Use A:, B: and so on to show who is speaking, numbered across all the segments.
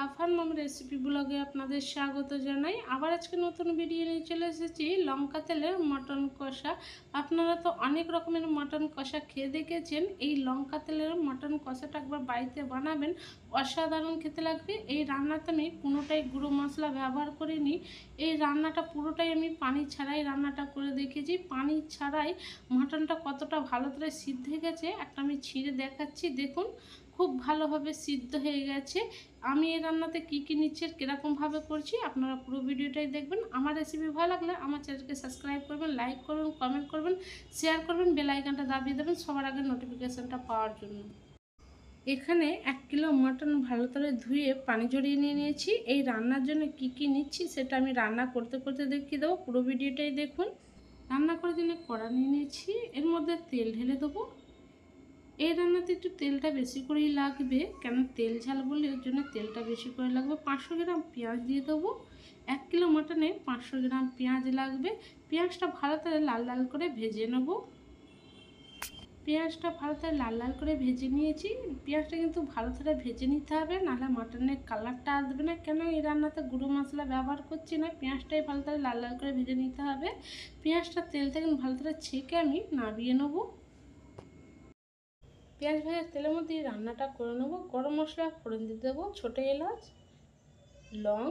A: আফান মম recipe ব্লগে আপনাদের স্বাগত জানাই। আবার আজকে নতুন ভিডিও নিয়ে চলে এসেছি লঙ্কা তেলের মটন কষা। আপনারা তো অনেক রকমের মটন কষা খেয়ে দেখেছেন, এই লঙ্কা তেলের মটন কষাটা একবার বাড়িতে বানাবেন, অসাধারণ খেতে লাগবে। এই রান্নাতে আমি কোনোটাই গুঁড়ো মশলা ব্যবহার করিনি। এই রান্নাটা পুরোটাই আমি পানি ছাড়াই রান্নাটা করে দেখেছি। পানি ছাড়াই মটনটা কতটা ভালো করে সিদ্ধ হয়ে গেছে একটা আমি ছিঁড়ে দেখাচ্ছি। দেখুন খুব ভালোভাবে সিদ্ধ হয়ে গেছে। আমি এই রান্নাতে কী নিচ্ছি আর কীরকমভাবে করছি আপনারা পুরো ভিডিওটাই দেখবেন। আমার রেসিপি ভালো লাগলে আমার চ্যানেলকে সাবস্ক্রাইব করবেন, লাইক করবেন, কমেন্ট করবেন, শেয়ার করবেন, বেল আইকনটা দাবিয়ে দেবেন সবার আগে নোটিফিকেশানটা পাওয়ার জন্য। এখানে 1 কিলো মটন ভালো করে ধুয়ে পানি ঝরিয়ে নিয়েছি। এই রান্নার জন্য কী নিচ্ছি সেটা আমি রান্না করতে করতে দেখিয়ে দেবো, পুরো ভিডিওটাই দেখুন। রান্না করার জন্য কড়া নিয়েছি, এর মধ্যে তেল ঢেলে দেবো। এই রান্নাতে একটু তেলটা বেশি করেই লাগবে, কেন তেল ঝাল বলে এর জন্য তেলটা বেশি করে লাগবে। 500 গ্রাম পেঁয়াজ দিয়ে দেবো। 1 কিলো মটনে 500 গ্রাম পেঁয়াজ লাগবে। পেঁয়াজটা ভালো করে লাল লাল করে ভেজে নেব। পেঁয়াজটা ভালো করে লাল লাল করে ভেজে নিয়েছি। পেঁয়াজটা কিন্তু ভালো করে ভেজে নিতে হবে, নাহলে মটনের কালারটা আসবে না। কেন এই রান্নাতে গুঁড়ো মশলা ব্যবহার করছি না, পেঁয়াজটাই ভালো করে লাল লাল করে ভেজে নিতে হবে। পেঁয়াজটা তেল থেকে ভালো করে ছেঁকে আমি নামিয়ে নেবো। পেঁয়াজ ভাজার তেলের মধ্যে রান্নাটা করে নেব। গরম মশলা ফোড়ন দিয়ে দেবো, ছোটো এলাচ, লং,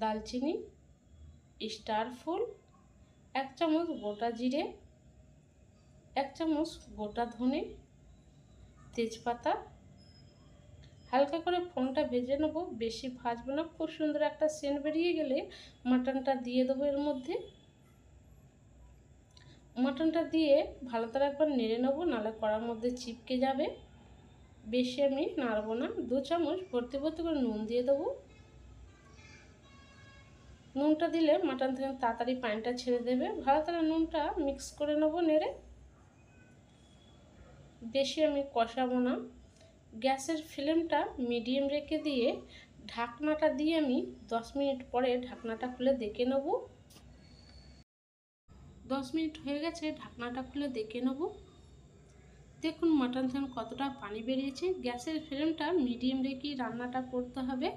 A: দালচিনি, স্টার ফুল, 1 চামচ গোটা জিরে, 1 চামচ গোটা ধনে, তেজপাতা। হালকা করে ফোড়নটা ভেজে নেব, বেশি ভাজবো না। খুব সুন্দর একটা সেন্ট বেরিয়ে গেলে মাটনটা দিয়ে দেবো এর মধ্যে। মটনটা দিয়ে ভালো করে একবার নেড়ে নেবো, নাহলে কড়ার মধ্যে চিপকে যাবে। বেশি আমি নাড়বো না। 2 চামচ ভর্তি ভর্তি করে নুন দিয়ে দেবো। নুনটা দিলে মাটন থেকে তাড়াতাড়ি পানিটা ছেড়ে দেবে। ভালো করে নুনটা মিক্স করে নেবো নেড়ে। বেশি আমি কষাবো না। গ্যাসের ফ্লেমটা মিডিয়াম রেখে দিয়ে ঢাকনাটা দিয়ে আমি 10 মিনিট পরে ঢাকনাটা খুলে দেখে নেব। 10 মিনিট হয়ে গেছে, ঢাকনাটা খুলে দেখে নেব। দেখুন মাটন থেকে কতটা পানি বেরিয়েছে। গ্যাসের ফ্লেমটা মিডিয়াম রেখেই রান্নাটা করতে হবে।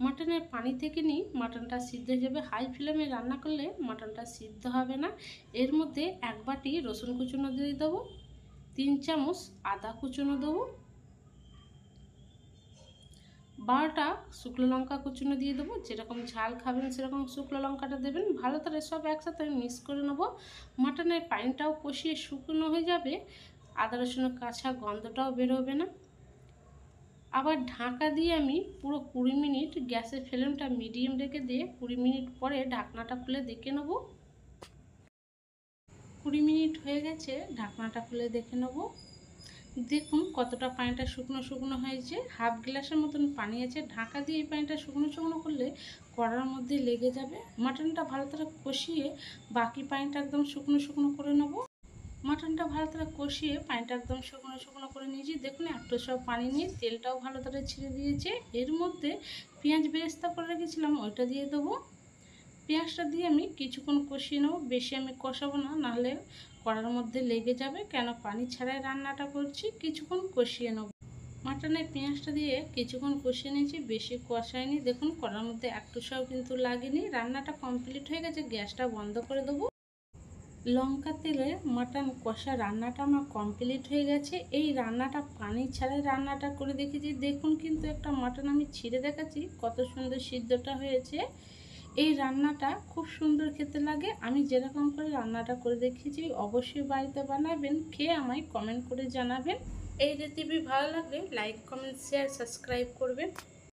A: মাটনের পানি থেকে নিয়ে মাটনটা সিদ্ধ হয়ে যাবে। হাই ফ্লেমে রান্না করলে মাটনটা সিদ্ধ হবে না। এর মধ্যে 1 বাটি রসুন কুচনো দিয়ে দেবো, 3 চামচ আদা কুচনো দেবো, 12টা শুকনো লঙ্কা কুচনো দিয়ে দেবো। যেরকম ঝাল খাবেন সেরকম শুকনো লঙ্কাটা দেবেন। ভালো করে সব একসাথে মিক্স করে নেব। মাটনের পানিটাও কষিয়ে শুকনো হয়ে যাবে, আদা রসুনের কাঁচা গন্ধটাও বেরোবে না। আবার ঢাকা দিয়ে আমি পুরো 20 মিনিট গ্যাসের ফ্লেমটা মিডিয়াম রেখে দিয়ে 20 মিনিট পরে ঢাকনাটা খুলে দেখে নেব। 20 মিনিট হয়ে গেছে, ঢাকনাটা খুলে দেখে নেব। দেখুন কতটা পানিটা শুকনো শুকনো হয়েছে, হাফ গ্লাসের মতন পানি আছে। ঢাকা দিয়ে এই পানিটা শুকনো শুকনো করলে কড়ার মধ্যে লেগে যাবে। মাটনটা ভালো করে কষিয়ে বাকি পানিটা একদম শুকনো শুকনো করে নেব। মাটনটা ভালো করে কষিয়ে পানিটা একদম শুকনো শুকনো করে নিয়েছি। দেখুন একটু সব পানি নিয়ে তেলটাও ভালো করে ছেড়ে দিয়েছে। এর মধ্যে পেঁয়াজ বেরেস্তা করে রেখেছিলাম, ওইটা দিয়ে দেবো। পেঁয়াজটা দিয়ে আমি কিছুক্ষণ কষিয়ে নেব। বেশি আমি কষাবো না, নাহলে কড়ার মধ্যে লেগে যাবে। কেন পানি ছাড়াই রান্নাটা করছি, কিছুক্ষণ কষিয়ে নেব। মাটনের পেঁয়াজটা দিয়ে কিছুক্ষণ কষিয়ে নিয়েছি, বেশি কষায়নি। দেখুন কড়ার মধ্যে একটু সব কিন্তু লাগেনি। রান্নাটা কমপ্লিট হয়ে গেছে, গ্যাসটা বন্ধ করে দেবো। লঙ্কা তেলে মাটন কষা রান্নাটা আমার কমপ্লিট হয়ে গেছে। এই রান্নাটা পানি ছাড়াই রান্নাটা করে দেখেছি। দেখুন কিন্তু একটা মাটন আমি ছিঁড়ে দেখাচ্ছি কত সুন্দর সিদ্ধটা হয়েছে। এই রান্নাটা খুব সুন্দর খেতে লাগে। আমি যেরকম করে রান্নাটা করে দেখিয়েছি অবশ্যই বাড়িতে বানাবেন, খেয়ে আমায় কমেন্ট করে জানাবেন। এই রেসিপি ভালো লাগলে লাইক, কমেন্ট, শেয়ার, সাবস্ক্রাইব করবেন।